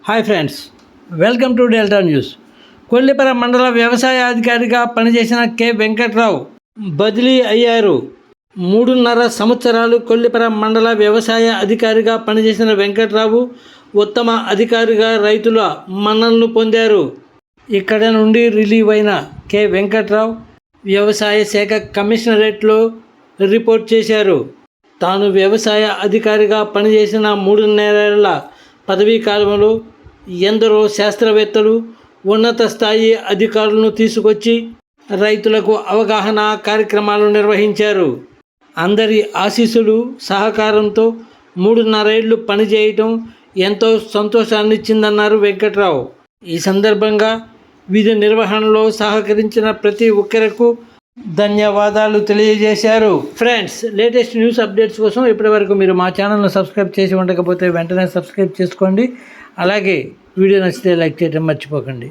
Hi friends, welcome to delta news. Kollipara మండల వ్యవసాయ అధికారిగా పనిచేసిన కె వెంకట్రావు బదిలీ అయ్యారు. 3.5 సంవత్సరాలు కొల్లిపర మండల వ్యవసాయ అధికారిగా పనిచేసిన వెంకట్రావు ఉత్తమ అధికారిగా రైతుల మన్ననలు పొందారు. ఇక్కడ నుండి రిలీవ్ అయిన కె వెంకట్రావు వ్యవసాయ శాఖ కమిషనరేట్లో రిపోర్ట్ చేశారు. తాను వ్యవసాయ అధికారిగా పనిచేసిన 3.5 ఏళ్ల పదవీ కాలంలో ఎందరో శాస్త్రవేత్తలు, ఉన్నత స్థాయి అధికారులను తీసుకొచ్చి రైతులకు అవగాహన కార్యక్రమాలు నిర్వహించారు. అందరి ఆశీస్సులు, సహకారంతో 3.5 ఏళ్లు పనిచేయటం ఎంతో సంతోషాన్నిచ్చిందన్నారు వెంకట్రావు. ఈ సందర్భంగా విధి నిర్వహణలో సహకరించిన ప్రతి ఒక్కరికి ధన్యవాదాలు తెలియజేశారు. ఫ్రెండ్స్, లేటెస్ట్ న్యూస్ అప్డేట్స్ కోసం ఇప్పటివరకు మీరు మా ఛానల్ను సబ్స్క్రైబ్ చేసి ఉండకపోతే వెంటనే సబ్స్క్రైబ్ చేసుకోండి. అలాగే వీడియో నచ్చితే లైక్ చేయడం మర్చిపోకండి.